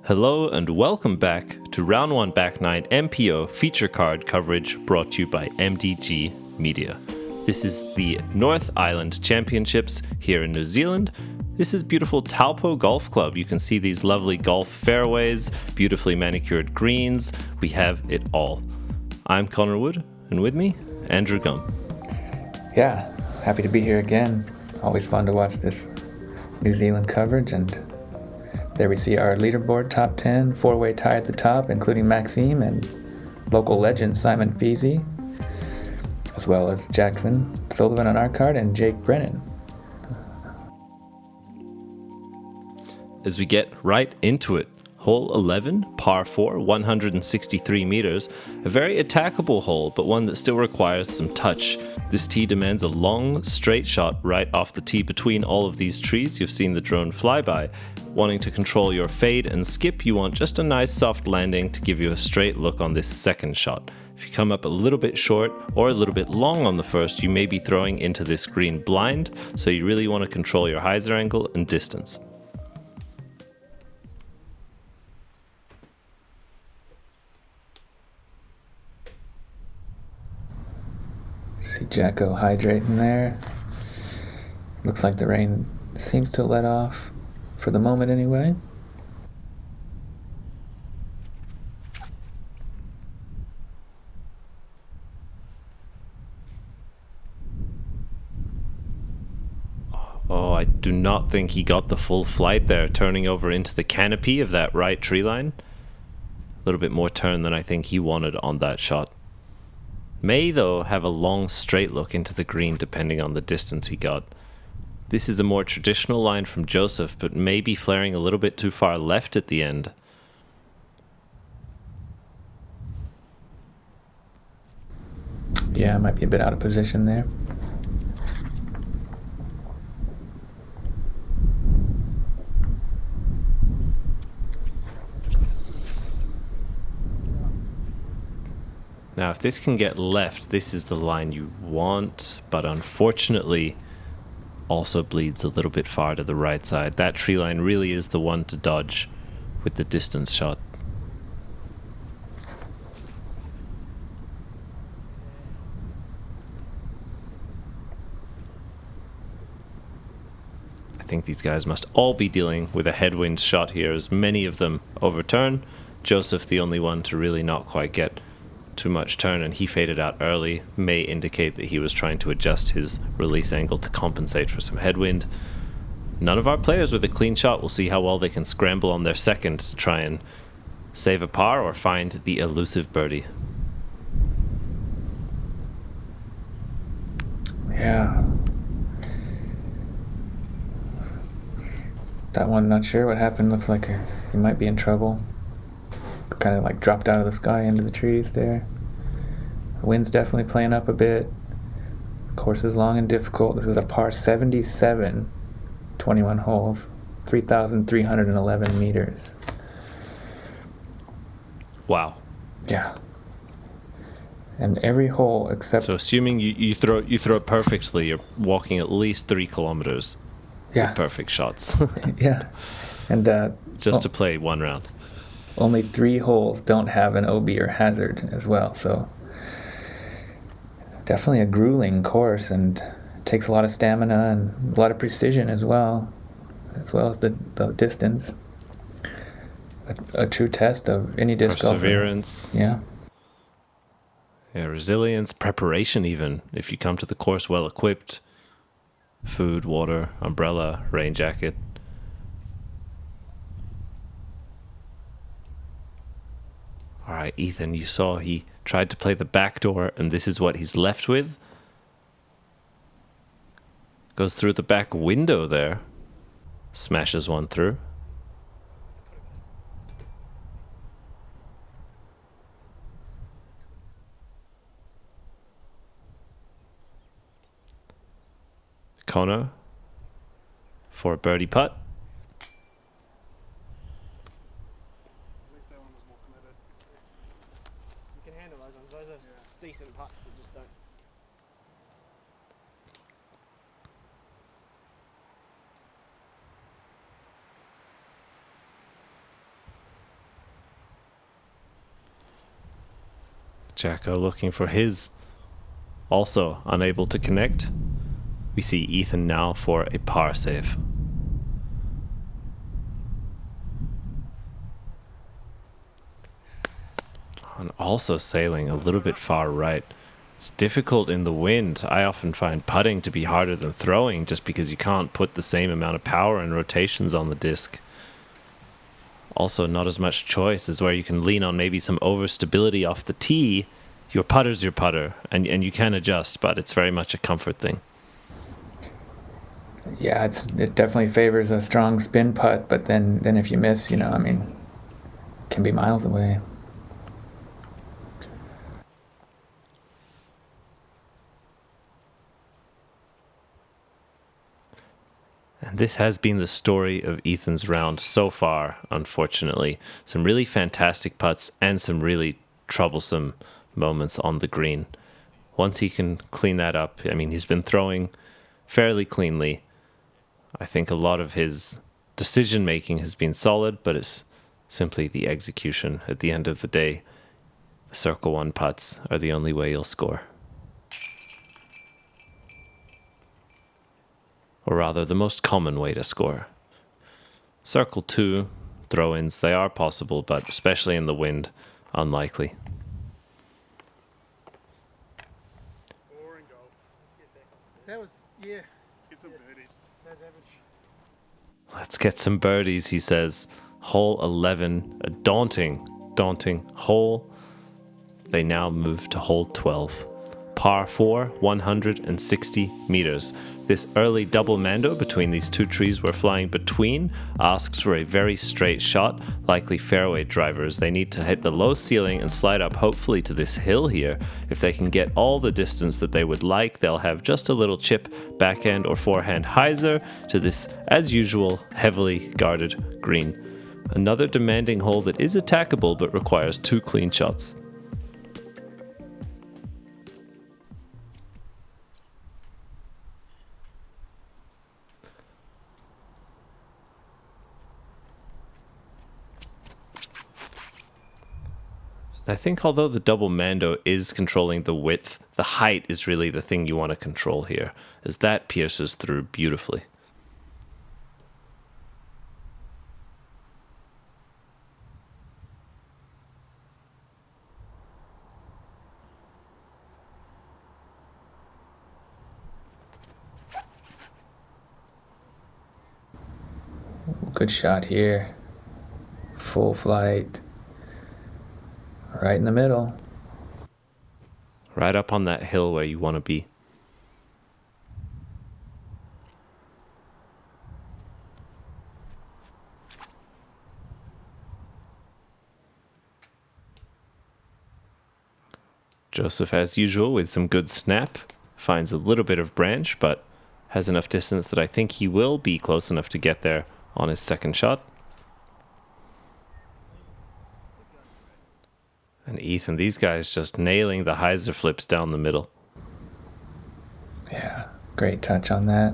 Hello and welcome back to Round 1 Back 9 MPO feature card coverage brought to you by MDG Media. This is the North Island Championships here in New Zealand. This is beautiful Taupo Golf Club. You can see these lovely golf fairways, beautifully manicured greens. We have it all. I'm Connor Wood, and with me, Andrew Gum. Yeah, happy to be here again. Always fun to watch this New Zealand coverage, and there we see our leaderboard top 10, four-way tie at the top, including Maxime and local legend Simon Feasy, as well as Jackson Sullivan on our card and Jake Brennan. As we get right into it, hole 11, par 4, 163 meters, a very attackable hole, but one that still requires some touch. This tee demands a long, straight shot right off the tee between all of these trees. You've seen the drone fly by. Wanting to control your fade and skip, you want just a nice soft landing to give you a straight look on this second shot. If you come up a little bit short or a little bit long on the first, you may be throwing into this green blind, so you really want to control your hyzer angle and distance. See Jacko hydrating there. Looks like the rain seems to let off, for the moment anyway. Oh, I do not think he got the full flight there, turning over into the canopy of that right tree line. A little bit more turn than I think he wanted on that shot. May, though, have a long straight look into the green depending on the distance he got. This is a more traditional line from Josef, but may be flaring a little bit too far left at the end. Yeah, might be a bit out of position there. Now, if this can get left, this is the line you want, but unfortunately also bleeds a little bit far to the right side. That tree line really is the one to dodge with the distance shot. I think these guys must all be dealing with a headwind shot here, as many of them overturn. Josef, the only one to really not quite get too much turn, and he faded out early, may indicate that he was trying to adjust his release angle to compensate for some headwind. None of our players with a clean shot. We'll see how well they can scramble on their second to try and save a par or find the elusive birdie. Yeah. That one, not sure what happened. Looks like he might be in trouble. Kind of like dropped out of the sky into the trees there. The wind's definitely playing up a bit. Course is long and difficult. This is a par 77, 21 holes, 3,311 meters. Wow. Yeah. And every hole except... So assuming you throw it perfectly, you're walking at least 3 kilometers with perfect shots. Yeah. And just to play one round. Only 3 holes don't have an OB or hazard as well, so definitely a grueling course, and it takes a lot of stamina and a lot of precision as well as the distance. A true test of any disc golfer. Perseverance. Yeah, resilience, preparation even. If you come to the course well equipped, food, water, umbrella, rain jacket. All right, Ethan, you saw he tried to play the back door, and this is what he's left with. Goes through the back window there. Smashes one through. Connagh for a birdie putt. Those are decent putts that just don't. Jacko looking for his. Also unable to connect. We see Ethan now for a par save. And also sailing a little bit far right. It's difficult in the wind. I often find putting to be harder than throwing just because you can't put the same amount of power and rotations on the disc. Also, not as much choice as where you can lean on maybe some overstability off the tee. Your putter's your putter, and you can adjust, but it's very much a comfort thing. Yeah, it definitely favors a strong spin putt, but then if you miss, it can be miles away. And this has been the story of Ethan's round so far, unfortunately. Some really fantastic putts and some really troublesome moments on the green. Once he can clean that up, he's been throwing fairly cleanly. I think a lot of his decision making has been solid, but it's simply the execution. At the end of the day, the circle one putts are the only way you'll score. Or rather, the most common way to score. Circle 2 throw-ins, they are possible, but especially in the wind, unlikely. That was, yeah. Get some birdies. That's average. Let's get some birdies, he says. Hole 11, a daunting hole. They now move to hole 12. Par 4, 160 meters. This early double mando between these two trees we're flying between asks for a very straight shot, likely fairway drivers. They need to hit the low ceiling and slide up hopefully to this hill here. If they can get all the distance that they would like, they'll have just a little chip, backhand or forehand hyzer to this, as usual, heavily guarded green. Another demanding hole that is attackable but requires 2 clean shots. I think although the double mando is controlling the width, the height is really the thing you want to control here, as that pierces through beautifully. Good shot here. Full flight. Right in the middle. Right up on that hill where you want to be. Josef, as usual, with some good snap, finds a little bit of branch, but has enough distance that I think he will be close enough to get there on his second shot. And Ethan, these guys just nailing the hyzer flips down the middle. Yeah, great touch on that.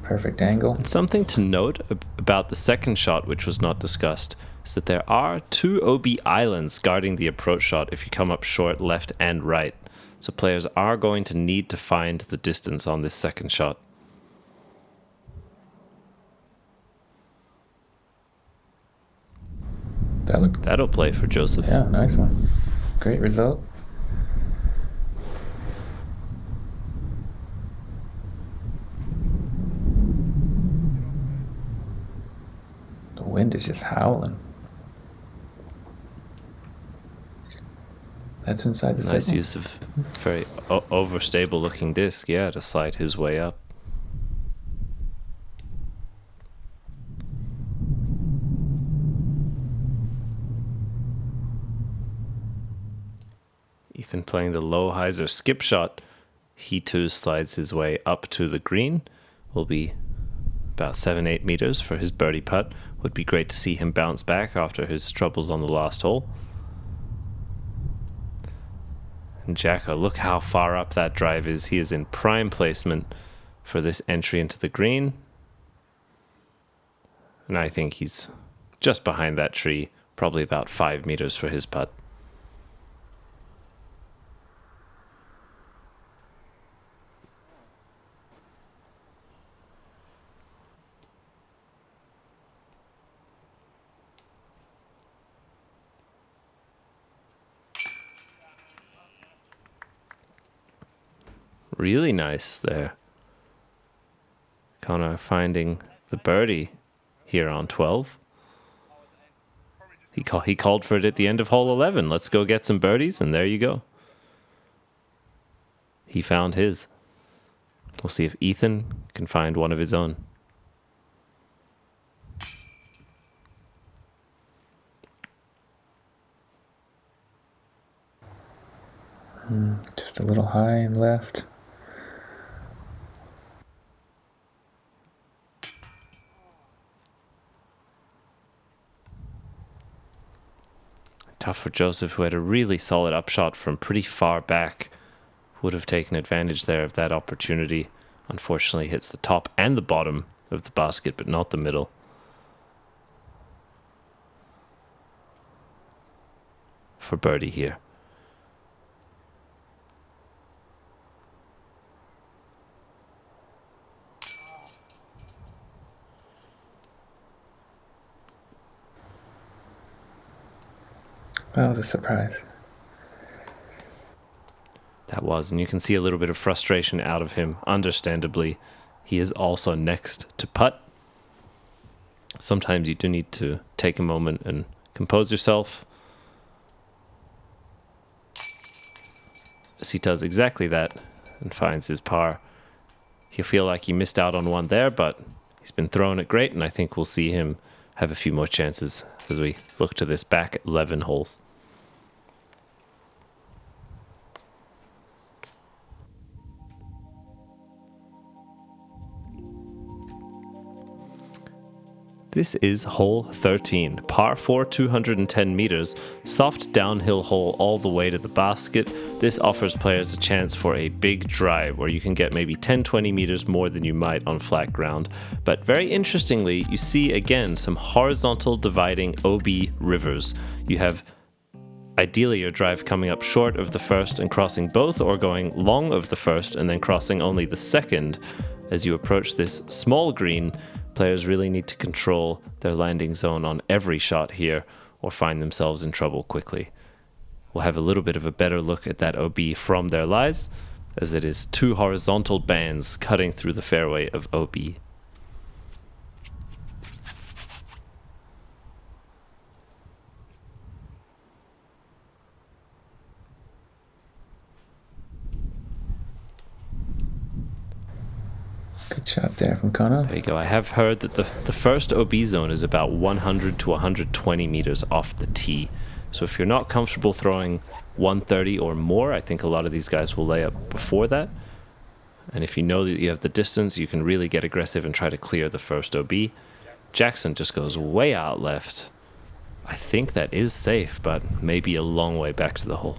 Perfect angle. And something to note about the second shot, which was not discussed, is that there are 2 OB islands guarding the approach shot if you come up short, left and right. So players are going to need to find the distance on this second shot. That'll play for Josef. Yeah, nice one. Great result. The wind is just howling. That's inside the signal. Nice use of very overstable looking disc, yeah, to slide his way up. Ethan playing the low hyzer skip shot. He too slides his way up to the green. Will be about 7-8 meters for his birdie putt. Would be great to see him bounce back after his troubles on the last hole. And Jacko, look how far up that drive is. He is in prime placement for this entry into the green. And I think he's just behind that tree, probably about 5 meters for his putt. Really nice there. Connagh finding the birdie here on 12. He called for it at the end of hole 11. Let's go get some birdies, and there you go. He found his. We'll see if Ethan can find one of his own. Just a little high and left. Tough for Josef, who had a really solid upshot from pretty far back. Would have taken advantage there of that opportunity. Unfortunately, hits the top and the bottom of the basket, but not the middle. For birdie here. That was a surprise. That was, and you can see a little bit of frustration out of him, understandably. He is also next to putt. Sometimes you do need to take a moment and compose yourself. As he does exactly that and finds his par. He'll feel like he missed out on one there, but he's been throwing it great, and I think we'll see him have a few more chances as we look to this back 11 holes. This is hole 13, par 4, 210 meters, soft downhill hole all the way to the basket. This offers players a chance for a big drive where you can get maybe 10-20 meters more than you might on flat ground. But very interestingly, you see again some horizontal dividing OB rivers. You have ideally your drive coming up short of the first and crossing both, or going long of the first and then crossing only the second. As you approach this small green, players really need to control their landing zone on every shot here or find themselves in trouble quickly. We'll have a little bit of a better look at that OB from their lies, as it is two horizontal bands cutting through the fairway of OB. Good shot there from Connagh. There you go. I have heard that the first OB zone is about 100 to 120 meters off the tee. So if you're not comfortable throwing 130 or more, I think a lot of these guys will lay up before that. And if you know that you have the distance, you can really get aggressive and try to clear the first OB. Jackson just goes way out left. I think that is safe, but maybe a long way back to the hole.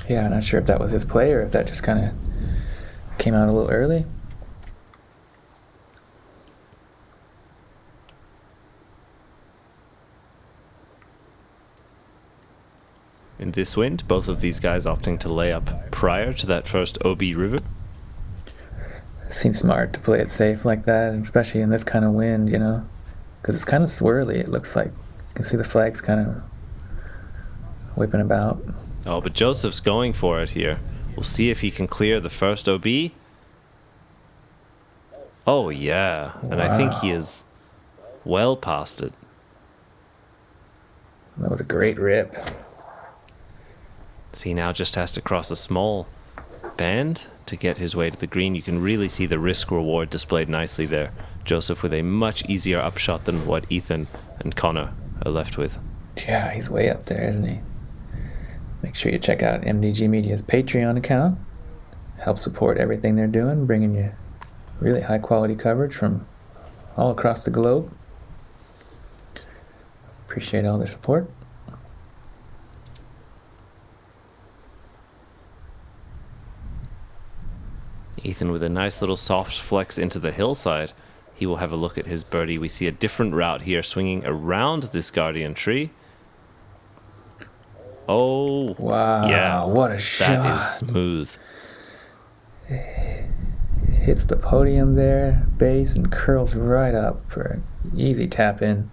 Yeah, not sure if that was his play or if that just kind of came out a little early. In this wind, both of these guys opting to lay up prior to that first OB river. Seems smart to play it safe like that, especially in this kind of wind, you know, because it's kind of swirly. It looks like you can see the flags kind of whipping about. Oh, but Josef's going for it here. We'll see if he can clear the first OB. Oh, yeah. Wow. And I think he is well past it. That was a great rip. So he now just has to cross a small band to get his way to the green. You can really see the risk-reward displayed nicely there. Josef with a much easier upshot than what Ethan and Connagh are left with. Yeah, he's way up there, isn't he? Make sure you check out MDG Media's Patreon account. Help support everything they're doing, bringing you really high-quality coverage from all across the globe. Appreciate all their support. Ethan with a nice little soft flex into the hillside. He will have a look at his birdie. We see a different route here, swinging around this guardian tree. Oh, wow. Yeah. What a shot. That is smooth. Hits the podium there, base, and curls right up for an easy tap in.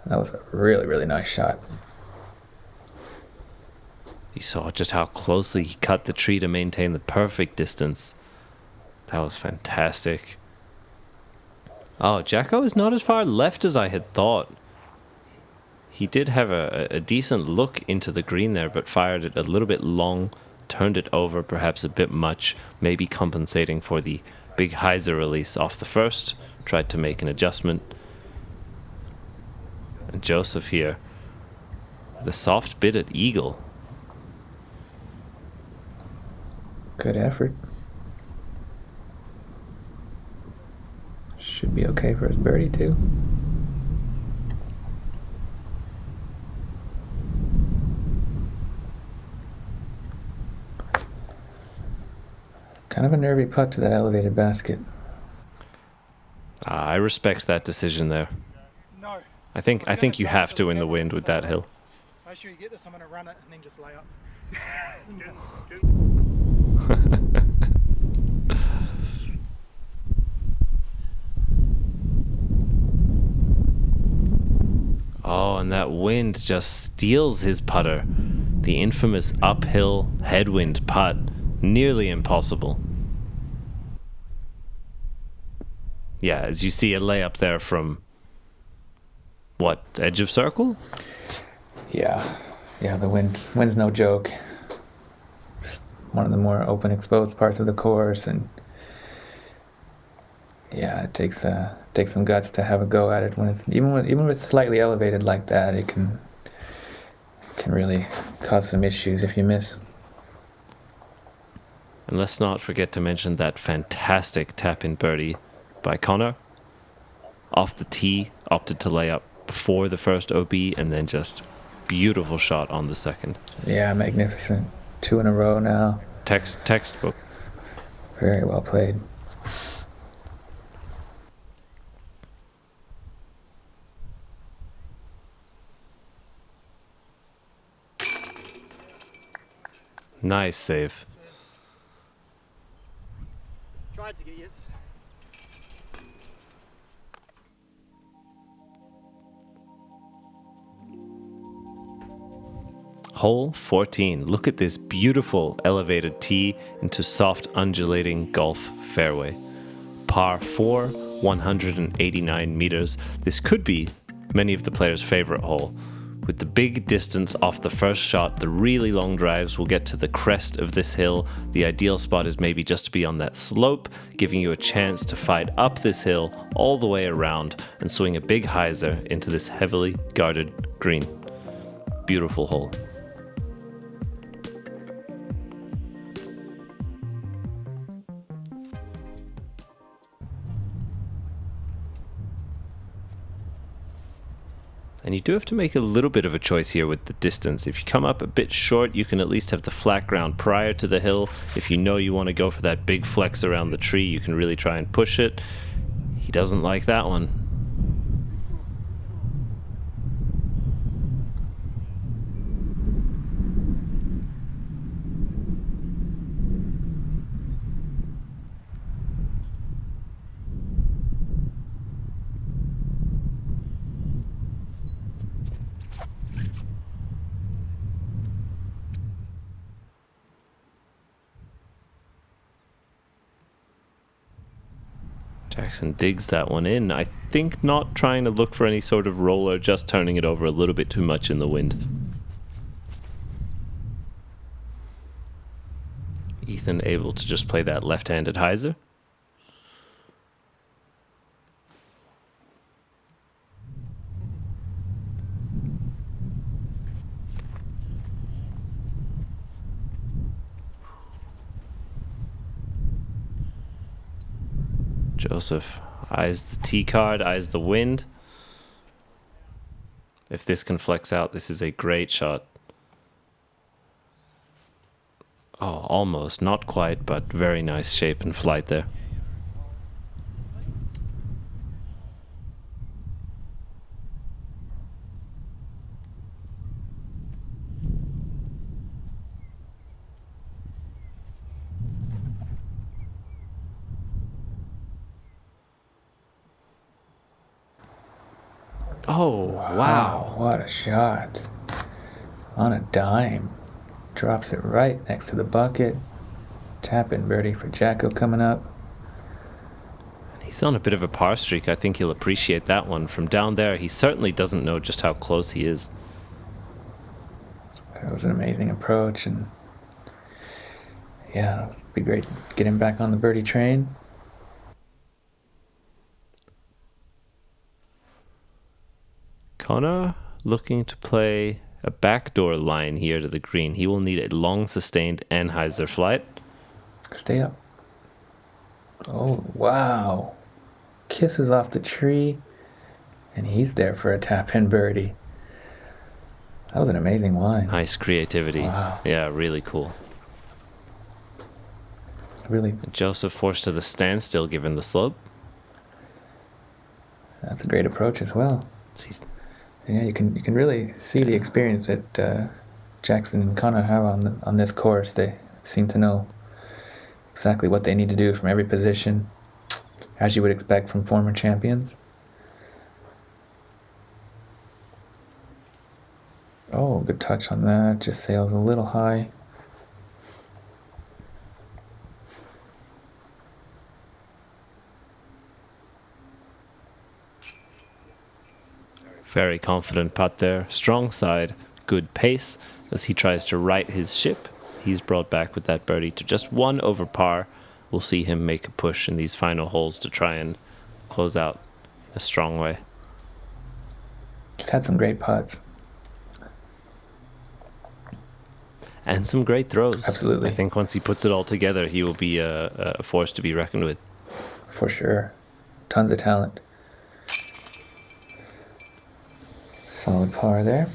That was a really, really nice shot. You saw just how closely he cut the tree to maintain the perfect distance. That was fantastic. Oh, Jacko is not as far left as I had thought. He did have a decent look into the green there, but fired it a little bit long, turned it over perhaps a bit much, maybe compensating for the big hyzer release off the first, tried to make an adjustment. And Josef here, the soft bit at eagle. Good effort. Should be okay for his birdie too. Kind of a nervy putt to that elevated basket. I respect that decision there. No. I think you have to in the wind with that hill. Make sure you get this. I'm going to run it and then just lay up. Oh, and that wind just steals his putter. The infamous uphill headwind putt. Nearly impossible. Yeah, as you see a layup there from, what, edge of circle? Yeah, the wind's no joke. It's one of the more open, exposed parts of the course, and yeah, it takes some guts to have a go at it when it's even when it's slightly elevated like that. It can really cause some issues if you miss. And let's not forget to mention that fantastic tap-in birdie by Connagh. Off the tee, opted to lay up before the first OB, and then just beautiful shot on the second. Yeah, magnificent. 2 in a row now. Textbook. Very well played. Nice save. Tried to get yours. Hole 14. Look at this beautiful elevated tee into soft undulating golf fairway. Par 4, 189 meters. This could be many of the players' favorite hole. With the big distance off the first shot, the really long drives will get to the crest of this hill. The ideal spot is maybe just to be on that slope, giving you a chance to fight up this hill all the way around and swing a big hyzer into this heavily guarded green. Beautiful hole. And you do have to make a little bit of a choice here with the distance. If you come up a bit short, you can at least have the flat ground prior to the hill. If you know you want to go for that big flex around the tree, you can really try and push it. He doesn't like that one. Jackson digs that one in. I think not trying to look for any sort of roller, just turning it over a little bit too much in the wind. Ethan able to just play that left-handed hyzer. Josef eyes the tee card, eyes the wind. If this can flex out, this is a great shot. Oh, almost. Not quite, but very nice shape and flight there. Oh, wow. What a shot. On a dime. Drops it right next to the bucket. Tap-in birdie for Jacko coming up. He's on a bit of a par streak. I think he'll appreciate that one. From down there, he certainly doesn't know just how close he is. That was an amazing approach, and yeah, it'd be great to get him back on the birdie train. Connagh looking to play a backdoor line here to the green. He will need a long sustained Anheuser flight. Stay up. Oh, wow. Kisses off the tree, and he's there for a tap-in birdie. That was an amazing line. Nice creativity. Wow. Yeah, really cool. Really, Josef forced to the standstill given the slope. that's a great approach as well. Yeah, you can really see the experience that Jackson and Connagh have on this course. They seem to know exactly what they need to do from every position, as you would expect from former champions. Oh, good touch on that. Just sails a little high. Very confident putt there. Strong side, good pace as he tries to right his ship. He's brought back with that birdie to just 1 over par. We'll see him make a push in these final holes to try and close out in a strong way. Just had some great putts. And some great throws. Absolutely. I think once he puts it all together, he will be a force to be reckoned with. For sure. Tons of talent. Solid par there.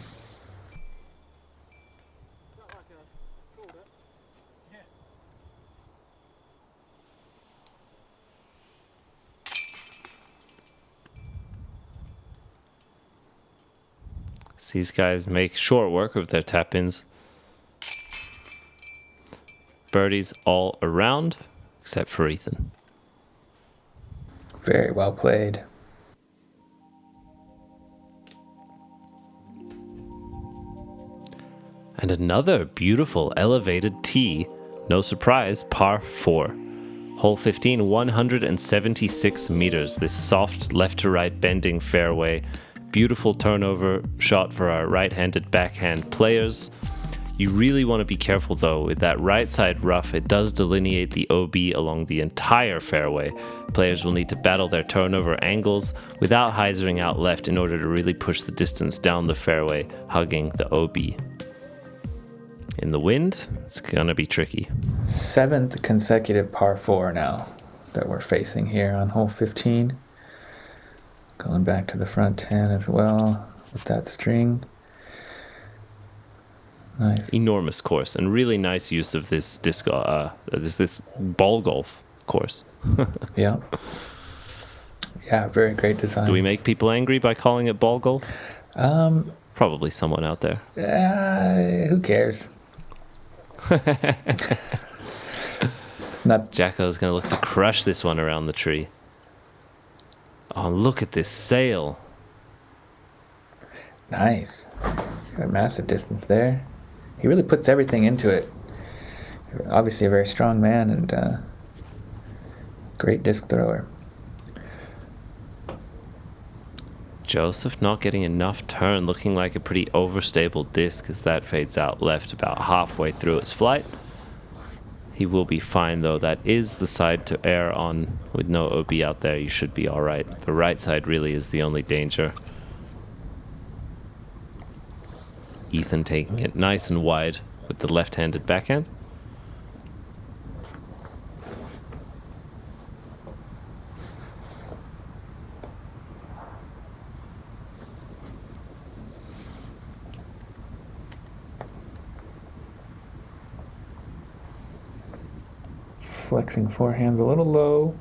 So these guys make short work of their tap-ins. Birdies all around, except for Ethan. Very well played. And another beautiful elevated tee. No surprise, par 4. Hole 15, 176 meters. This soft left to right bending fairway. Beautiful turnover shot for our right-handed backhand players. You really want to be careful though. With that right side rough, it does delineate the OB along the entire fairway. Players will need to battle their turnover angles without hyzering out left in order to really push the distance down the fairway, hugging the OB. In the wind, it's gonna be tricky. 7th consecutive par 4 now that we're facing here on hole 15. Going back to the front 10 as well with that string. Nice. Enormous course and really nice use of this this ball golf course. Yeah. Yeah, very great design. Do we make people angry by calling it ball golf? Probably someone out there. Who cares? Not Jacko's going to look to crush this one around the tree. Oh, look at this sail. nice. Got a massive distance there. He really puts everything into it. Obviously a very strong man and great disc thrower. Josef not getting enough turn, looking like a pretty overstable disc as that fades out left about halfway through its flight. He will be fine though. That is the side to err on. With no OB out there, you should be alright. The right side really is the only danger. Ethan taking it nice and wide with the left-handed backhand. Flexing forehands a little low.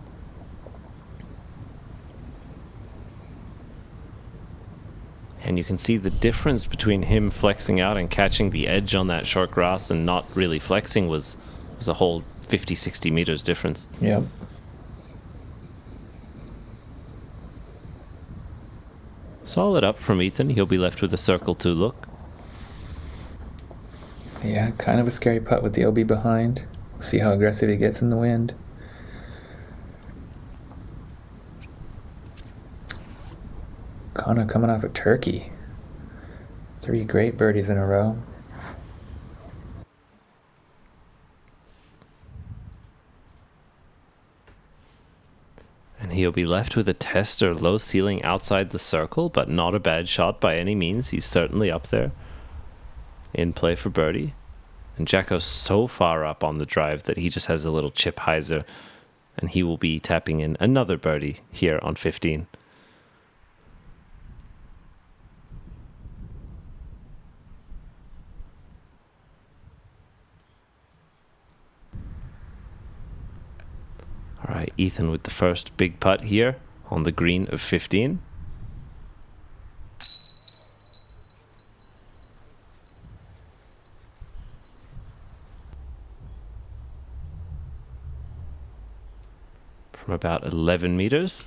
And you can see the difference between him flexing out and catching the edge on that short grass and not really flexing was a whole 50, 60 meters difference. Yep. Solid up from Ethan. He'll be left with a circle 2 look. Yeah, kind of a scary putt with the OB behind. See how aggressive he gets in the wind. Connagh coming off a turkey. 3 great birdies in a row. And he'll be left with a tester, low ceiling outside the circle, but not a bad shot by any means. He's certainly up there in play for birdie. And Jacko's so far up on the drive that he just has a little chip hyzer, and he will be tapping in another birdie here on 15. All right, Ethan with the first big putt here on the green of 15. From about 11 meters.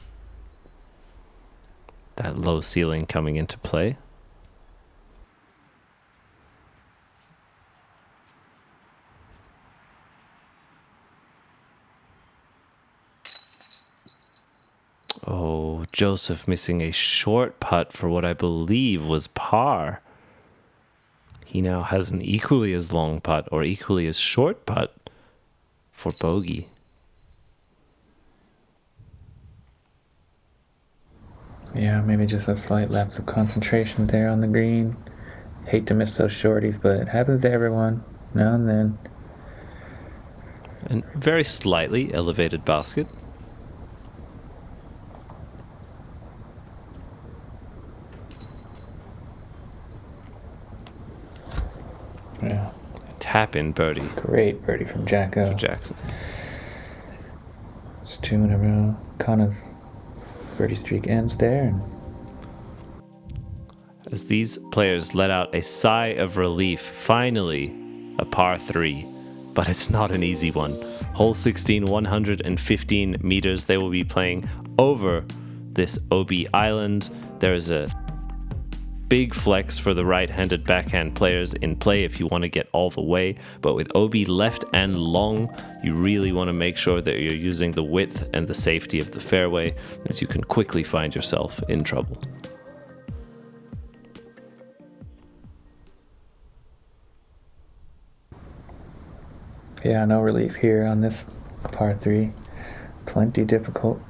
That low ceiling coming into play. Oh, Josef missing a short putt for what I believe was par. He now has an equally as long putt or equally as short putt for bogey. Yeah, maybe just a slight lapse of concentration there on the green. Hate to miss those shorties, but it happens to everyone now and then. And very slightly elevated basket. Yeah. Tap in birdie Great birdie from Jacko. for Jackson. It's 2 in a row. Connor's birdie streak ends there. And As these players let out a sigh of relief, finally a par 3, but it's not an easy one. Hole 16, 115 meters. They will be playing over this OB island. There is a big flex for the right-handed backhand players in play if you want to get all the way, but with OB left and long, you really want to make sure that you're using the width and the safety of the fairway, as you can quickly find yourself in trouble. yeah, no relief here on this par 3. Plenty difficult.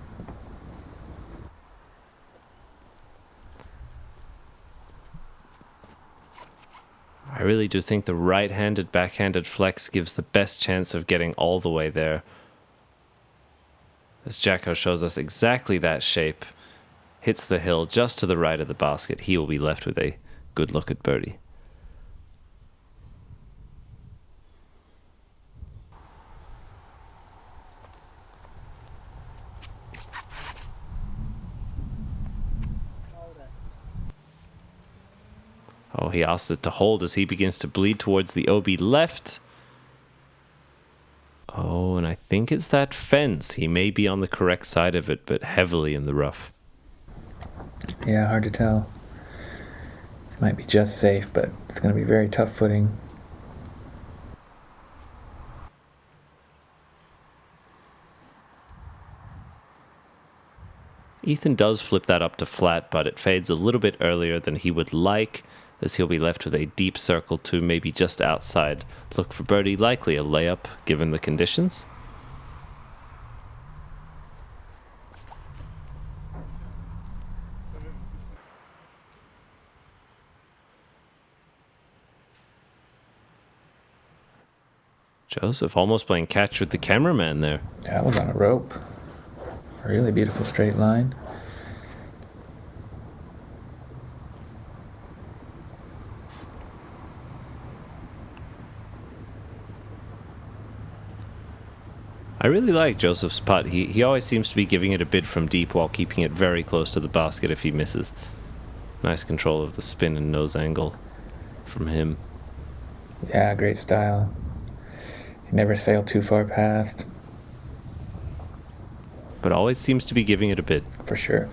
I really do think the right-handed backhanded flex gives the best chance of getting all the way there. As Jacko shows us exactly that shape, hits the hill just to the right of the basket, he will be left with a good look at birdie. Oh, he asks it to hold as he begins to bleed towards the OB left. Oh, and I think it's that fence. He may be on the correct side of it, but heavily in the rough. Yeah, hard to tell. Might be just safe, but it's going to be very tough footing. Ethan does flip that up to flat, but it fades a little bit earlier than he would like, as he'll be left with a deep circle to maybe just outside. Look for birdie, likely a layup given the conditions. Josef almost playing catch with the cameraman there. Yeah, that was on a rope. Really beautiful straight line. I really like Josef's putt. He always seems to be giving it a bid from deep while keeping it very close to the basket if he misses. Nice control of the spin and nose angle from him. Yeah, great style. He never sailed too far past. But always seems to be giving it a bid. For sure.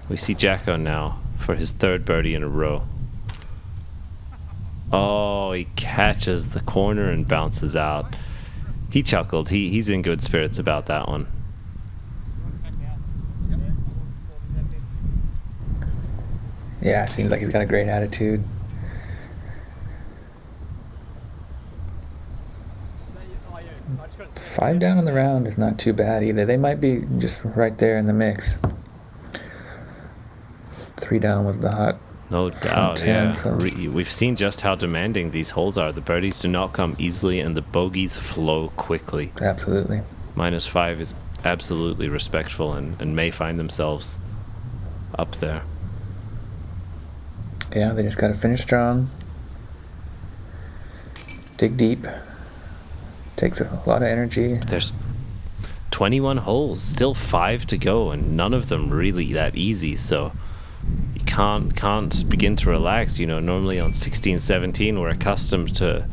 We see Jacko now for his third birdie in a row. Oh, he catches the corner and bounces out. He chuckled. He's in good spirits about that one. Yeah, seems like he's got a great attitude. Five down on the round is not too bad either. They might be just right there in the mix. 3 down was the hot. No doubt, 10, yeah. so- We've seen just how demanding these holes are. The birdies do not come easily and the bogeys flow quickly. Absolutely. -5 is absolutely respectful and may find themselves up there. Yeah, they just got to finish strong. Dig deep. Takes a lot of energy. There's 21 holes, still 5 to go, and none of them really that easy, so you can't begin to relax. You know, normally on 16, 17 we're accustomed to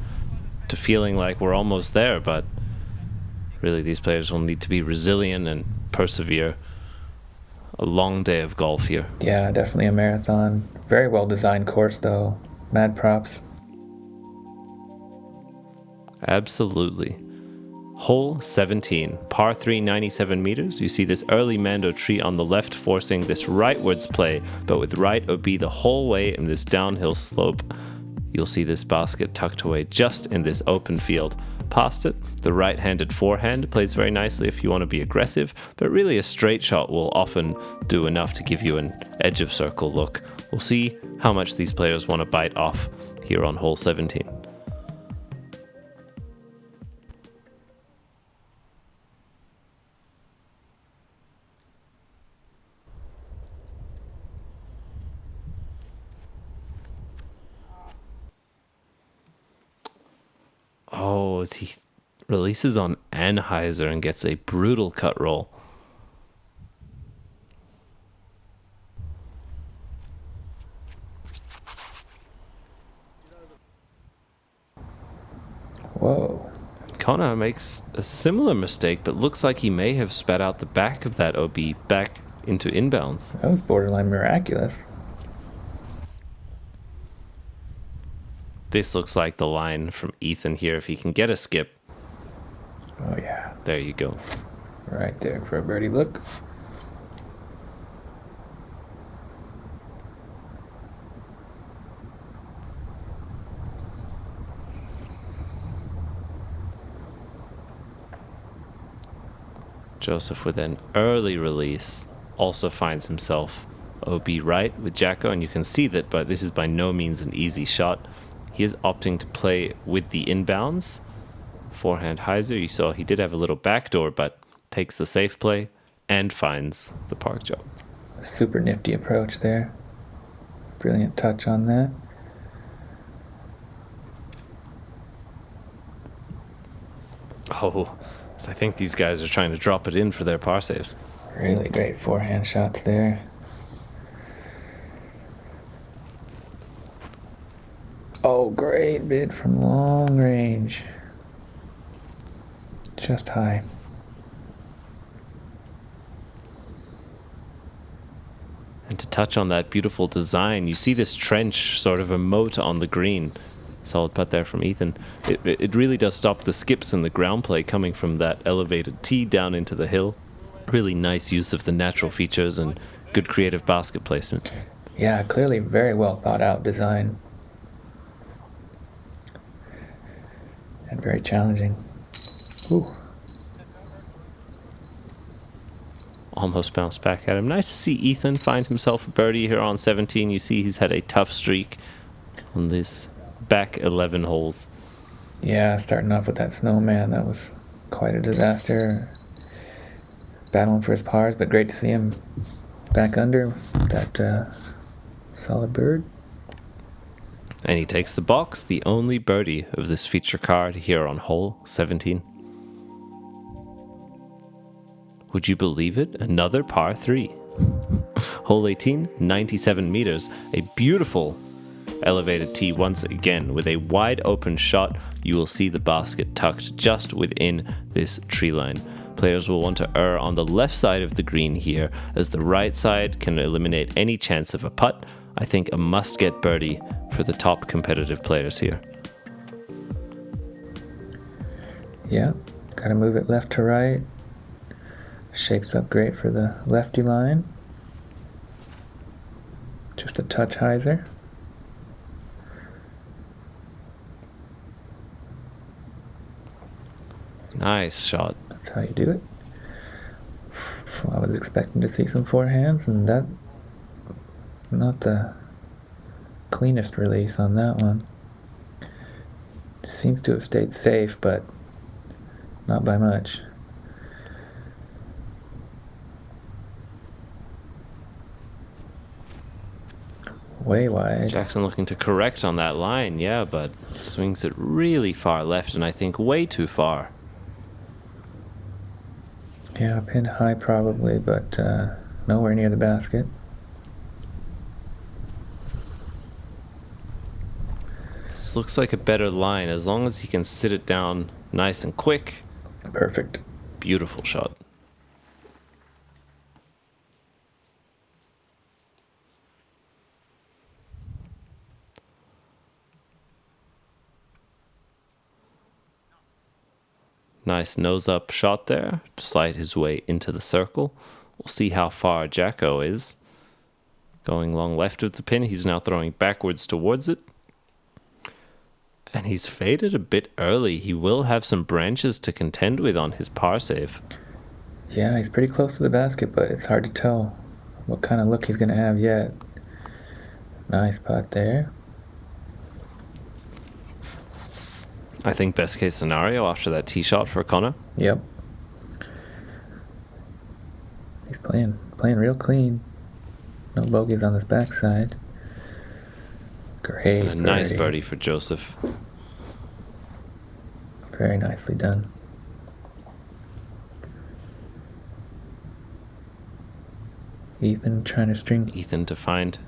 feeling like we're almost there, but really these players will need to be resilient and persevere. A long day of golf here. Yeah, definitely a marathon. Very well designed course though. Mad props. Absolutely. Hole 17, par 3, 97 meters. You see this early Mando tree on the left forcing this rightwards play, but with right OB the whole way in this downhill slope. You'll see this basket tucked away just in this open field. Past it, the right-handed forehand plays very nicely if you want to be aggressive, but really a straight shot will often do enough to give you an edge of circle look. We'll see how much these players want to bite off here on hole 17. Oh, as he releases on Anheuser and gets a brutal cut roll. Whoa. Connagh makes a similar mistake, but looks like he may have spat out the back of that OB back into inbounds. That was borderline miraculous. This looks like the line from Ethan here. If he can get a skip, Oh yeah. there you go. Right there for a birdie look. Josef with an early release also finds himself OB right with Jacko, and you can see that, but this is by no means an easy shot. He is opting to play with the inbounds. Forehand hyzer, you saw he did have a little backdoor, but takes the safe play and finds the park job. Super nifty approach there. Brilliant touch on that. Oh, so I think these guys are trying to drop it in for their par saves. Really great forehand shots there. Oh, great bid from long range. Just high. And to touch on that beautiful design, you see this trench, sort of a moat on the green. Solid putt there from Ethan. It really does stop the skips and the ground play coming from that elevated tee down into the hill. Really nice use of the natural features and good creative basket placement. Yeah, clearly very well thought out design. And very challenging. Ooh. Almost bounced back at him. Nice to see Ethan find himself a birdie here on 17. You see he's had a tough streak on this back 11 holes. Yeah, starting off with that snowman, that was quite a disaster. Battling for his pars, but great to see him back under that solid bird. And he takes the box, the only birdie of this feature card here on hole 17. Would you believe it? Another par 3. Hole 18, 97 meters. A beautiful elevated tee once again. With a wide open shot, you will see the basket tucked just within this tree line. Players will want to err on the left side of the green here, as the right side can eliminate any chance of a putt. I think a must-get birdie for the top competitive players here. Yeah, gotta move it left to right. Shapes up great for the lefty line. Just a touch hyzer. Nice shot. That's how you do it. I was expecting to see some forehands, and that, not the cleanest release on that one. Seems to have stayed safe, but not by much. Way wide. Jackson looking to correct on that line, yeah, but swings it really far left and I think way too far. Yeah, pin high probably, but nowhere near the basket. This looks like a better line as long as he can sit it down nice and quick. Perfect. Beautiful shot. Nice nose-up shot there to slide his way into the circle. We'll see how far Jacko is. Going long left of the pin, he's now throwing backwards towards it. And he's faded a bit early. He will have some branches to contend with on his par save. Yeah, he's pretty close to the basket, but it's hard to tell what kind of look he's going to have yet. Nice putt there. I think best case scenario after that tee shot for Connagh. Yep. He's playing real clean. No bogeys on this backside. Great. And a nice birdie for Josef. Very nicely done. Ethan trying to string. Ethan to find.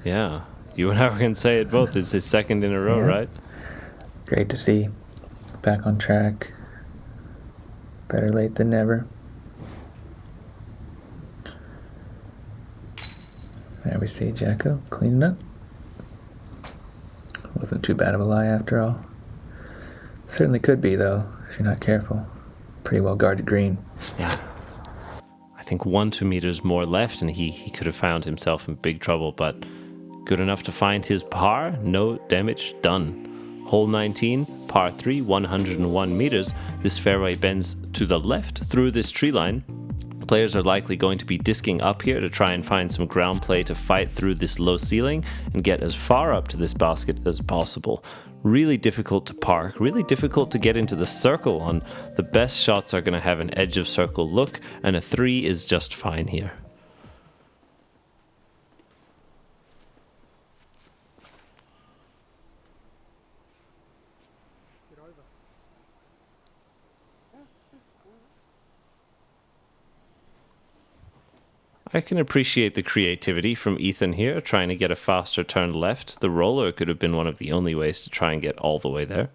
Yeah. You and I were going to say it both. It's his second in a row, Yeah. right? Great to see. Back on track. Better late than never. There we see Jacko cleaning up. Wasn't too bad of a lie after all. Certainly could be, though, if you're not careful. Pretty well guarded green. Yeah. I think 1-2 meters more left and he could have found himself in big trouble, but good enough to find his par. No damage done. Hole 19, par 3, 101 meters. This fairway bends to the left through this tree line. Players are likely going to be disking up here to try and find some ground play to fight through this low ceiling and get as far up to this basket as possible. Really difficult to park, really difficult to get into the circle on. The best shots are going to have an edge of circle look, and a 3 is just fine here. Get over. I can appreciate the creativity from Ethan here, trying to get a faster turn left. The roller could have been one of the only ways to try and get all the way there.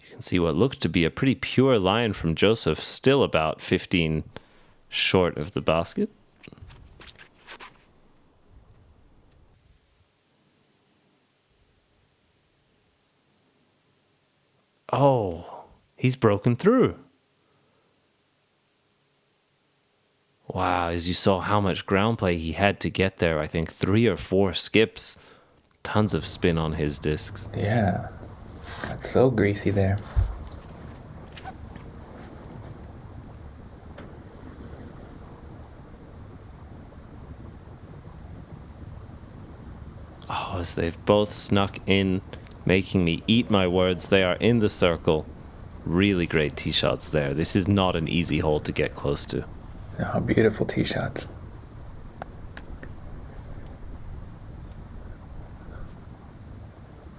You can see what looked to be a pretty pure line from Josef, still about 15 short of the basket. Oh, he's broken through. Wow, as you saw how much ground play he had to get there, I think 3 or 4 skips. Tons of spin on his discs. Yeah. Got so greasy there. Oh, as they've both snuck in, making me eat my words. They are in the circle. Really great tee shots there. This is not an easy hole to get close to. Oh, beautiful tee shots.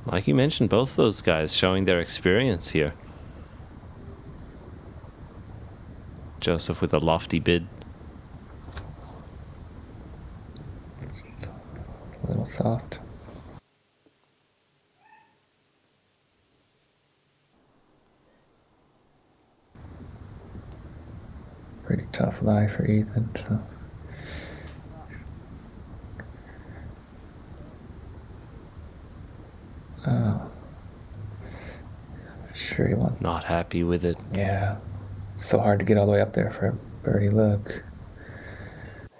Like you mentioned, both those guys showing their experience here. Josef with a lofty bid. A little soft. tough lie for Ethan. So. Oh. Sure he wants. Not happy with it. Yeah. So hard to get all the way up there for a birdie look.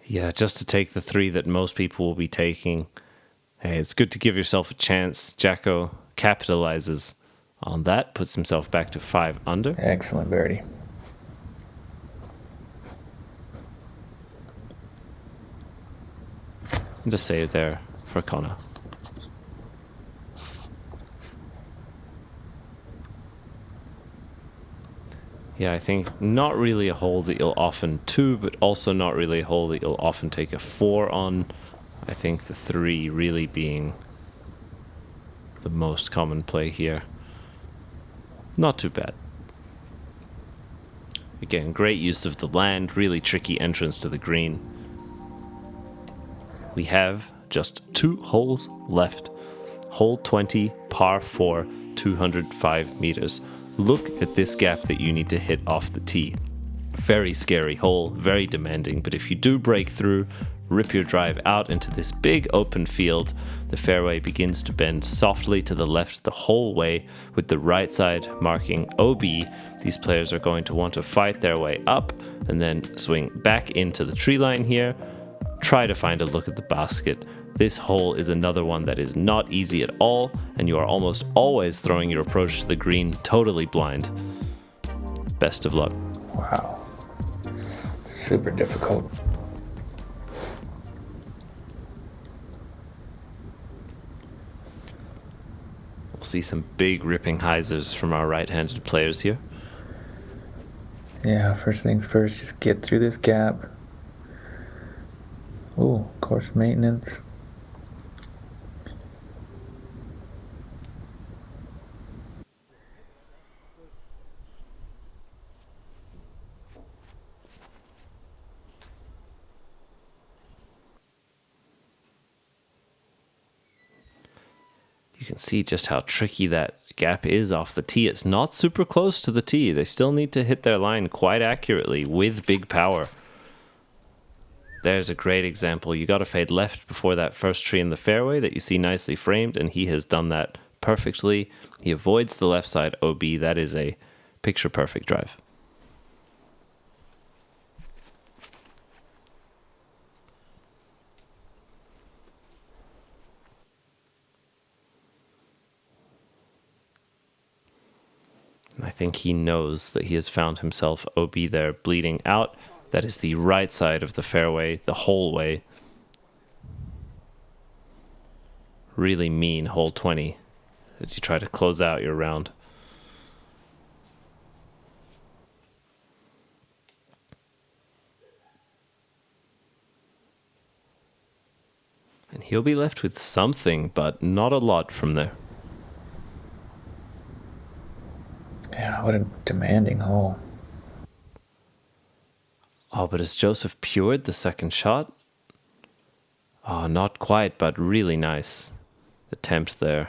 Yeah, just to take the 3 that most people will be taking. Hey, it's good to give yourself a chance. Jacko capitalizes on that, puts himself back to 5 under. Excellent birdie. And a save there for Connagh. Yeah, I think not really a hole that you'll often 2, but also not really a hole that you'll often take a 4 on. I think the 3 really being the most common play here. Not too bad. Again, great use of the land, really tricky entrance to the green. We have just 2 holes left. Hole 20, par 4, 205 meters. Look at this gap that you need to hit off the tee. Very scary hole, very demanding, but if you do break through, rip your drive out into this big open field, the fairway begins to bend softly to the left the whole way, with the right side marking OB. These players are going to want to fight their way up and then swing back into the tree line here. Try to find a look at the basket. This hole is another one that is not easy at all, and you are almost always throwing your approach to the green totally blind. Best of luck. Wow. Super difficult. We'll see some big ripping hyzers from our right-handed players here. Yeah, first things first, just get through this gap. Ooh, course maintenance. You can see just how tricky that gap is off the tee. It's not super close to the tee. They still need to hit their line quite accurately with big power. There's a great example. You got to fade left before that first tree in the fairway that you see nicely framed, and he has done that perfectly. He avoids the left side OB. That is a picture-perfect drive. I think he knows that he has found himself OB there bleeding out. That is the right side of the fairway, the whole way. Really mean hole 20 as you try to close out your round. And he'll be left with something, but not a lot from there. Yeah, what a demanding hole. Oh, but has Josef pured the second shot? Oh, not quite, but really nice attempt there.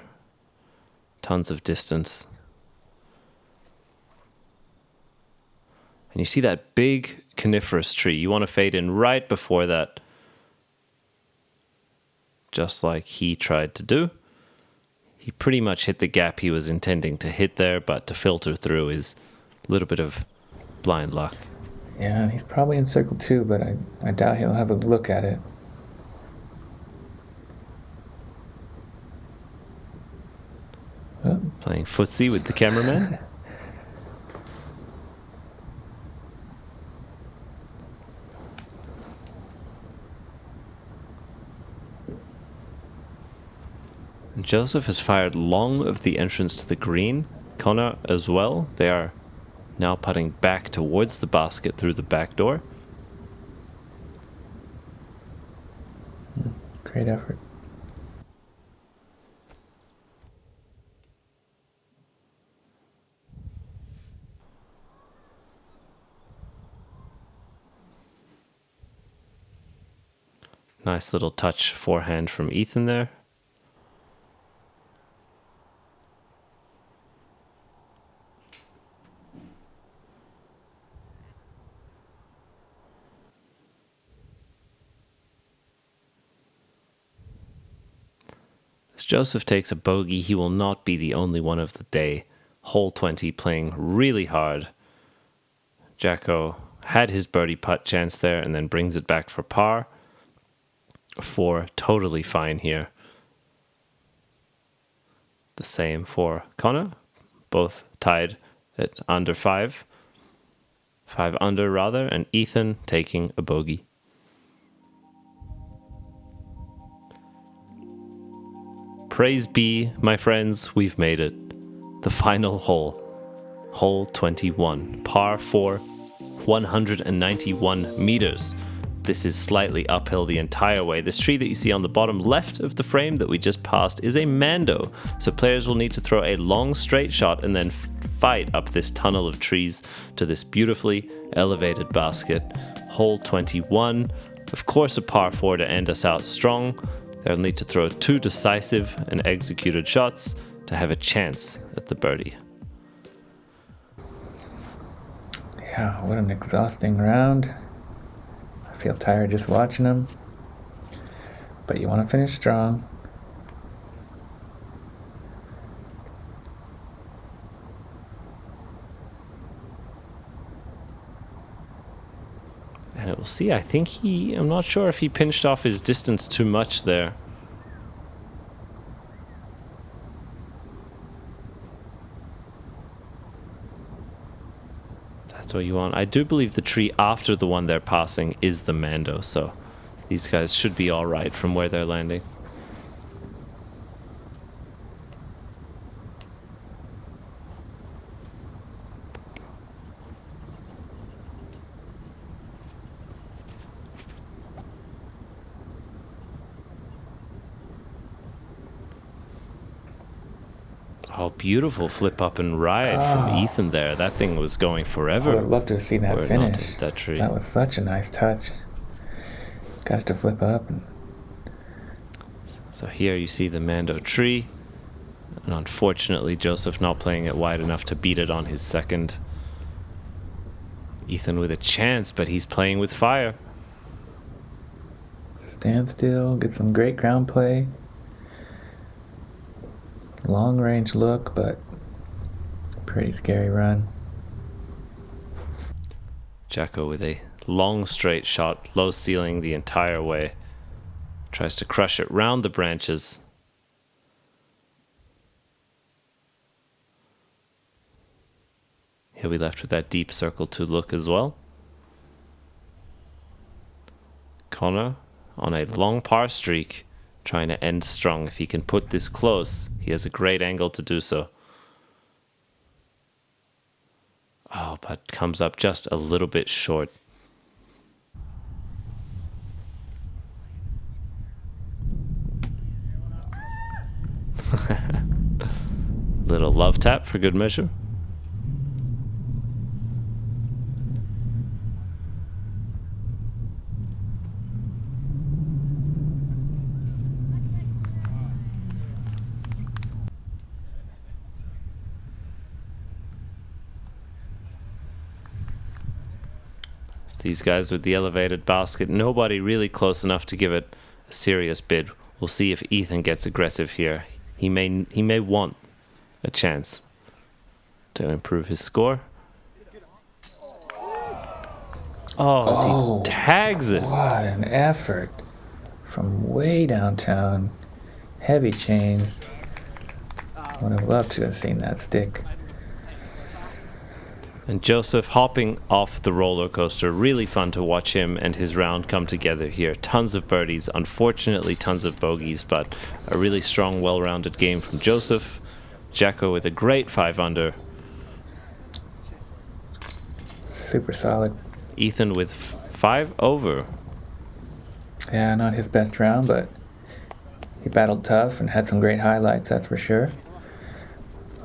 Tons of distance. And you see that big coniferous tree. You want to fade in right before that. Just like he tried to do. He pretty much hit the gap he was intending to hit there, but to filter through is a little bit of blind luck. Yeah, he's probably in circle 2, but I doubt he'll have a look at it. Oh. Playing footsie with the cameraman. And Josef has fired long of the entrance to the green. Connagh as well. They are now putting back towards the basket through the back door. Great effort. Nice little touch forehand from Ethan there. Josef takes a bogey, he will not be the only one of the day. Hole 20 playing really hard. Jacko had his birdie putt chance there and then brings it back for par. 4 totally fine here. The same for Connagh, both tied at under 5. 5 under rather, and Ethan taking a bogey. Praise be, my friends, we've made it. The final hole. Hole 21, par 4, 191 meters. This is slightly uphill the entire way. This tree that you see on the bottom left of the frame that we just passed is a mando. So players will need to throw a long straight shot and then fight up this tunnel of trees to this beautifully elevated basket. Hole 21, of course a par 4 to end us out strong. They'll need to throw 2 decisive and executed shots to have a chance at the birdie. Yeah, what an exhausting round. I feel tired just watching them. But you want to finish strong. And we'll see, I'm not sure if he pinched off his distance too much there. That's what you want. I do believe the tree after the one they're passing is the mando, so these guys should be all right from where they're landing. Oh, beautiful flip up and ride from Ethan there. That thing was going forever. I would love to have seen that finish. That tree. That was such a nice touch. Got it to flip up. So here you see the mando tree. And unfortunately, Josef not playing it wide enough to beat it on his second. Ethan with a chance, but he's playing with fire. Stand still, get some great ground play. Long range look, but pretty scary run. Jacko with a long straight shot, low ceiling the entire way. Tries to crush it round the branches. He'll be left with that deep circle to look as well. Connagh on a long par streak, trying to end strong. If he can put this close, he has a great angle to do so. Oh, but comes up just a little bit short. Little love tap for good measure. These guys with the elevated basket, nobody really close enough to give it a serious bid. We'll see if Ethan gets aggressive here. He may want a chance to improve his score. Oh, as he tags it. What an effort from way downtown. Heavy chains. Would have loved to have seen that stick. And Josef hopping off the roller coaster. Really fun to watch him and his round come together here. Tons of birdies, unfortunately tons of bogeys, but a really strong, well-rounded game from Josef. Jacko with a great 5 under. Super solid. Ethan with 5 over. Yeah, not his best round, but he battled tough and had some great highlights, that's for sure.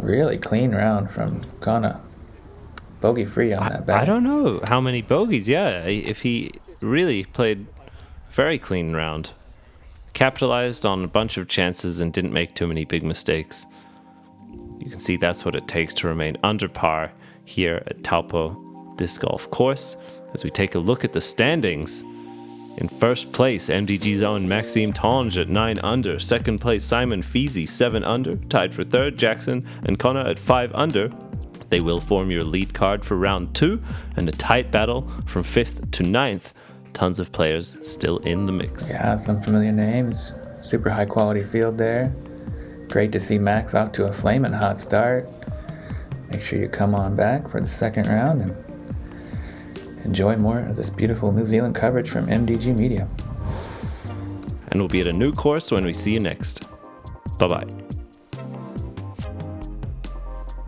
Really clean round from Connagh. Bogey free on that back. I don't know how many bogeys. Yeah, if he really played very clean round. Capitalized on a bunch of chances and didn't make too many big mistakes. You can see that's what it takes to remain under par here at Taupo Disc Golf Course. As we take a look at the standings, In first place, MDG's own Maxime Tange at 9 under. Second place, Simon Feasy, 7 under. Tied for third, Jackson and Connagh at 5 under. They will form your lead card for round 2, and a tight battle from 5th to 9th. Tons of players still in the mix. Yeah, some familiar names. Super high quality field there. Great to see Max off to a flaming hot start. Make sure you come on back for the second round and enjoy more of this beautiful New Zealand coverage from MDG Media. And we'll be at a new course when we see you next. Bye-bye.